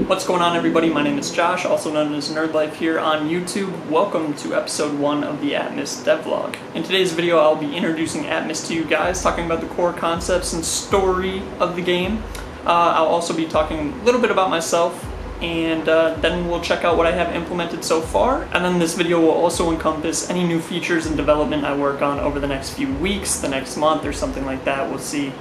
What's going on, everybody? My name is Josh, also known as Nerd Life here on YouTube. Welcome to episode 1 of the Atmos Devlog. In today's video, I'll be introducing Atmos to you guys, talking about the core concepts and story of the game. I'll also be talking a little bit about myself, and then we'll check out what I have implemented so far. And then this video will also encompass any new features and development I work on over the next few weeks, the next month, or something like that. We'll see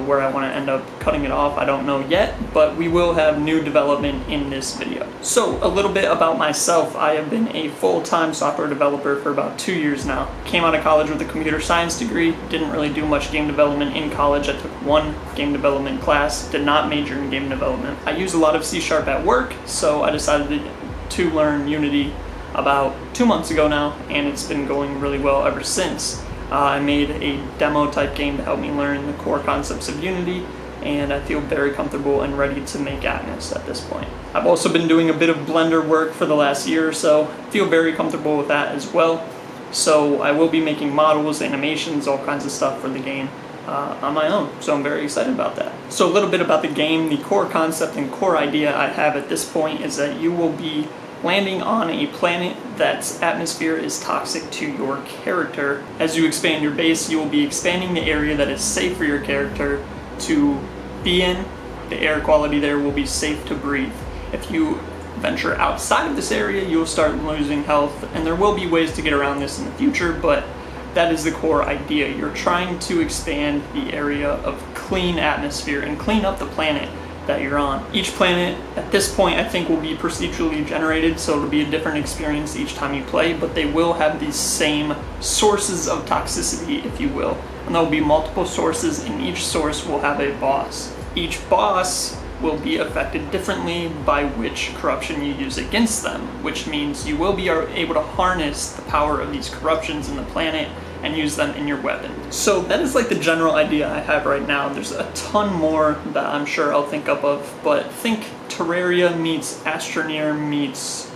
where I want to end up cutting it off. I don't know yet, but we will have new development in this video. So a little bit about myself. I have been a full-time software developer for about 2 years now. Came out of college with a computer science degree, didn't really do much game development in college. I took one game development class, did not major in game development. I use a lot of C# at work, so I decided to learn Unity about 2 months ago now, and it's been going really well ever since. I made a demo type game to help me learn the core concepts of Unity, and I feel very comfortable and ready to make Atmos at this point. I've also been doing a bit of Blender work for the last year or so, feel very comfortable with that as well. So I will be making models, animations, all kinds of stuff for the game on my own, so I'm very excited about that. So a little bit about the game. The core concept and core idea I have at this point is that you will be landing on a planet that's atmosphere is toxic to your character. As you expand your base, you will be expanding the area that is safe for your character to be in. The air quality there will be safe to breathe. If you venture outside of this area, you'll start losing health, and there will be ways to get around this in the future, but that is the core idea. You're trying to expand the area of clean atmosphere and clean up the planet that you're on. Each planet at this point I think will be procedurally generated, so it'll be a different experience each time you play, but they will have these same sources of toxicity, if you will. And there'll be multiple sources, and each source will have a boss. Each boss will be affected differently by which corruption you use against them, which means you will be able to harness the power of these corruptions in the planet and use them in your weapon. So that is like the general idea I have right now. There's a ton more that I'm sure I'll think up of, but think Terraria meets Astroneer meets,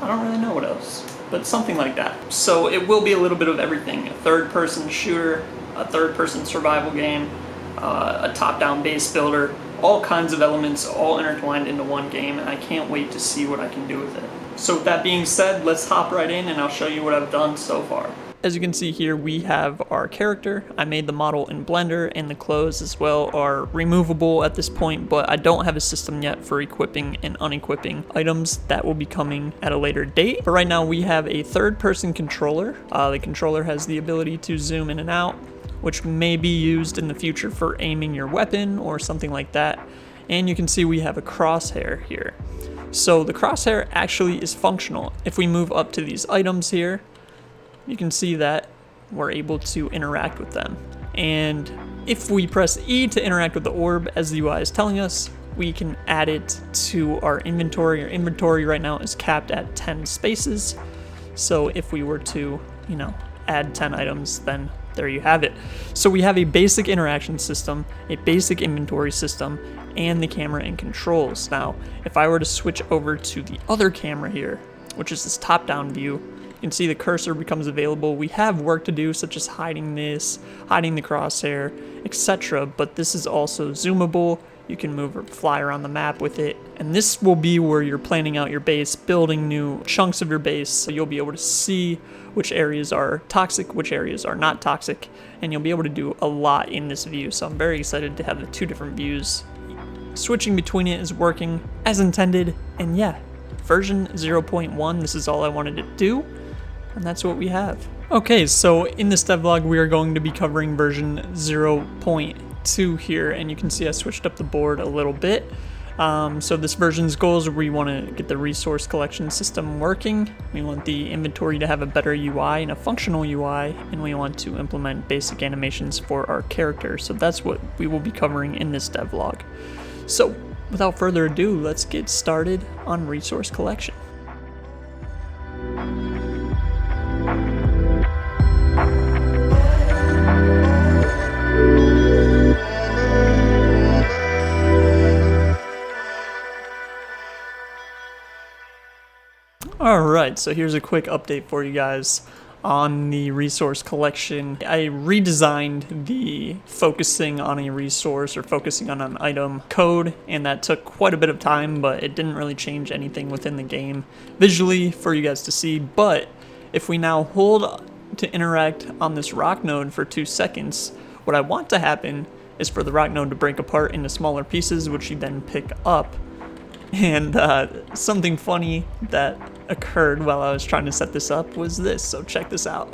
I don't really know what else, but something like that. So it will be a little bit of everything. A third-person shooter, a third-person survival game, a top-down base builder, all kinds of elements all intertwined into one game, and I can't wait to see what I can do with it. So with that being said, let's hop right in and I'll show you what I've done so far. As you can see here, we have our character. I made the model in Blender, and the clothes as well are removable at this point, but I don't have a system yet for equipping and unequipping items. That will be coming at a later date. But right now we have a third-person controller. The controller has the ability to zoom in and out, which may be used in the future for aiming your weapon or something like that. And you can see we have a crosshair here. So the crosshair actually is functional. If we move up to these items here, you can see that we're able to interact with them. And if we press E to interact with the orb, as the UI is telling us, we can add it to our inventory. Our inventory right now is capped at 10 spaces. So if we were to, add 10 items, then there you have it. So we have a basic interaction system, a basic inventory system, and the camera and controls. Now, if I were to switch over to the other camera here, which is this top-down view, you can see the cursor becomes available. We have work to do, such as hiding this, hiding the crosshair, etc., but this is also zoomable. You can move or fly around the map with it, and this will be where you're planning out your base, building new chunks of your base, so you'll be able to see which areas are toxic, which areas are not toxic, and you'll be able to do a lot in this view. So I'm very excited to have the two different views. Switching between it is working as intended, and yeah, version 0.1, this is all I wanted to do, and that's what we have. Okay, so in this devlog we are going to be covering version 0.2 here, and you can see I switched up the board a little bit. So this version's goals are we want to get the resource collection system working, we want the inventory to have a better UI and a functional UI, and we want to implement basic animations for our character. So that's what we will be covering in this devlog. So without further ado, let's get started on resource collection. Alright, so here's a quick update for you guys on the resource collection. I redesigned the focusing on a resource or focusing on an item code, and that took quite a bit of time, but it didn't really change anything within the game visually for you guys to see. But if we now hold to interact on this rock node for 2 seconds, what I want to happen is for the rock node to break apart into smaller pieces, which you then pick up. And something funny that occurred while I was trying to set this up was this, so check this out.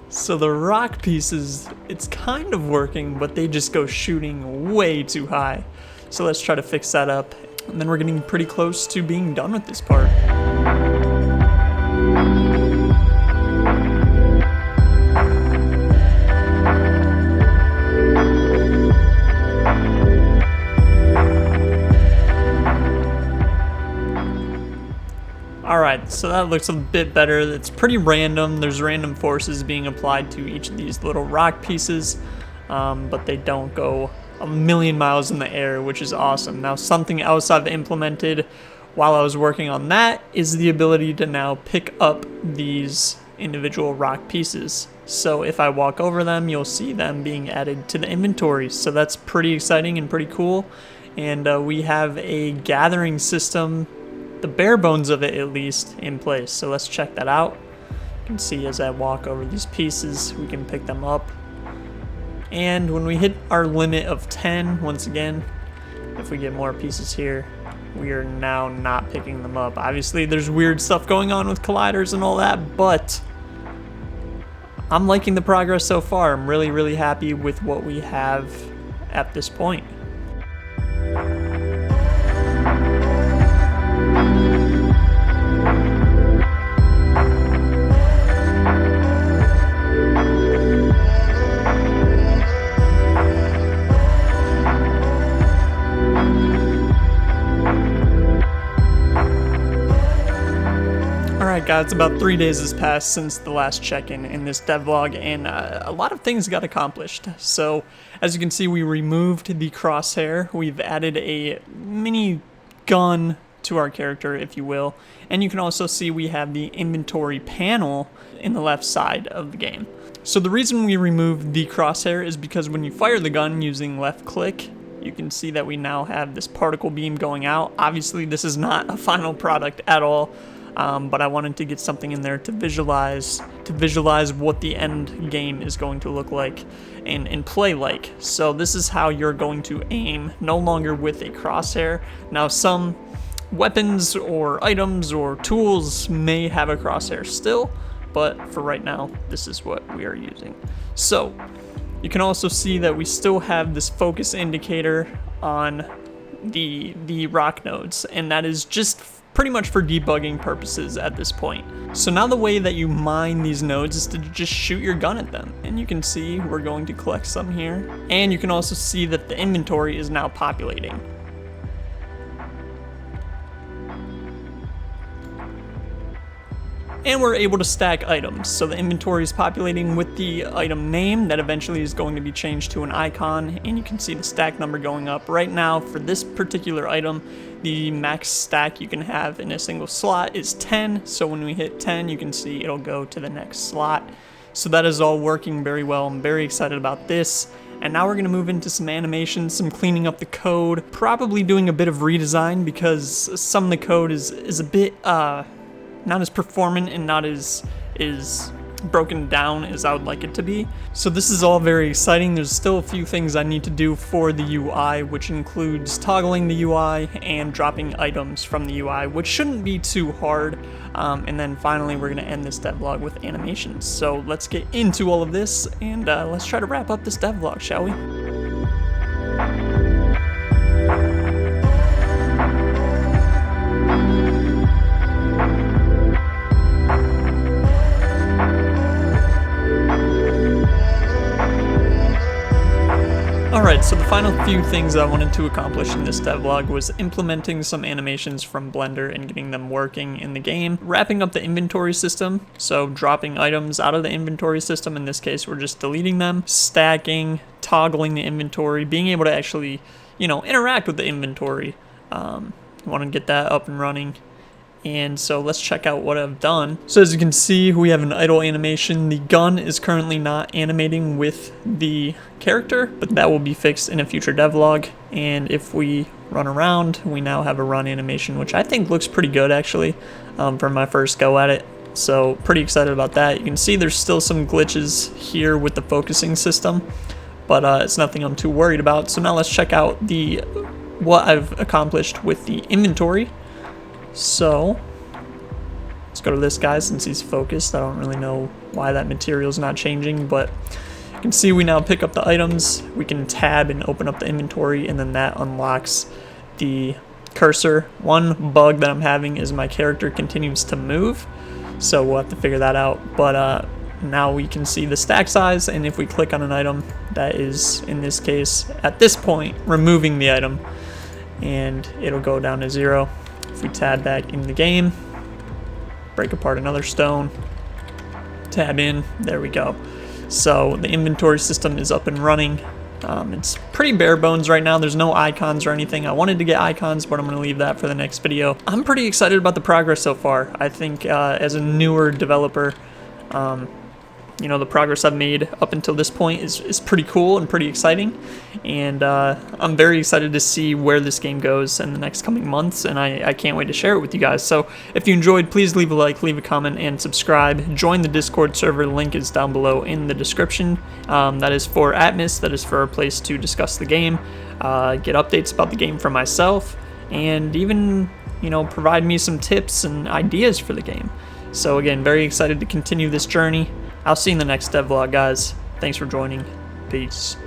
So the rock pieces, it's kind of working, but they just go shooting way too high. So let's try to fix that up, and then we're getting pretty close to being done with this part. Alright, so that looks a bit better. It's pretty random. There's random forces being applied to each of these little rock pieces, but they don't go a million miles in the air, which is awesome. Now, something else I've implemented while I was working on that is the ability to now pick up these individual rock pieces. So if I walk over them, you'll see them being added to the inventory. So that's pretty exciting and pretty cool. And we have a gathering system, the bare bones of it at least, in place. So let's check that out. You can see as I walk over these pieces, we can pick them up. And when we hit our limit of 10, once again, if we get more pieces here, we are now not picking them up. Obviously, there's weird stuff going on with colliders and all that, but I'm liking the progress so far. I'm really, really happy with what we have at this point. Alright guys, about 3 days has passed since the last check-in in this devlog, and a lot of things got accomplished. So, as you can see, we removed the crosshair, we've added a mini gun to our character, if you will, and you can also see we have the inventory panel in the left side of the game. So the reason we removed the crosshair is because when you fire the gun using left click, you can see that we now have this particle beam going out. Obviously, this is not a final product at all. But I wanted to get something in there to visualize what the end game is going to look like and play like. So this is how you're going to aim, no longer with a crosshair. Now some weapons or items or tools may have a crosshair still, but for right now, this is what we are using. So you can also see that we still have this focus indicator on the rock nodes, and that is just pretty much for debugging purposes at this point. So now the way that you mine these nodes is to just shoot your gun at them. And you can see we're going to collect some here. And you can also see that the inventory is now populating. And we're able to stack items. So the inventory is populating with the item name that eventually is going to be changed to an icon, and you can see the stack number going up. Right now, for this particular item, the max stack you can have in a single slot is 10. So when we hit 10, you can see it'll go to the next slot. So that is all working very well. I'm very excited about this. And now we're gonna move into some animations, some cleaning up the code, probably doing a bit of redesign because some of the code is a bit, not as performant and not as broken down as I would like it to be. So this is all very exciting. There's still a few things I need to do for the UI, which includes toggling the UI and dropping items from the UI, which shouldn't be too hard. And then finally, we're gonna end this devlog with animations. So let's get into all of this and let's try to wrap up this devlog, shall we? Alright, so the final few things I wanted to accomplish in this devlog was implementing some animations from Blender and getting them working in the game, wrapping up the inventory system, so dropping items out of the inventory system, in this case we're just deleting them, stacking, toggling the inventory, being able to actually, interact with the inventory, want to get that up and running. And so let's check out what I've done. So as you can see, we have an idle animation. The gun is currently not animating with the character, but that will be fixed in a future devlog. And if we run around, we now have a run animation, which I think looks pretty good actually from my first go at it. So pretty excited about that. You can see there's still some glitches here with the focusing system, but it's nothing I'm too worried about. So now let's check out what I've accomplished with the inventory. So let's go to this guy since he's focused. I don't really know why that material is not changing, but you can see we now pick up the items. We can tab and open up the inventory, and then that unlocks the cursor. One bug that I'm having is my character continues to move, so we'll have to figure that out. But now we can see the stack size, and if we click on an item, that is, in this case, at this point, removing the item, and it'll go down to 0. If we tab back in the game, break apart another stone, tab in, there we go. So the inventory system is up and running. It's pretty bare bones right now. There's no icons or anything. I wanted to get icons, but I'm going to leave that for the next video. I'm pretty excited about the progress so far. I think as a newer developer, you know, the progress I've made up until this point is pretty cool and pretty exciting, and I'm very excited to see where this game goes in the next coming months, and I can't wait to share it with you guys. So if you enjoyed, please leave a like, leave a comment, and subscribe. Join the Discord server, link is down below in the description. That is for Atmos, that is for a place to discuss the game, get updates about the game from myself, and even, you know, provide me some tips and ideas for the game. So again, very excited to continue this journey. I'll see you in the next devlog, guys. Thanks for joining. Peace.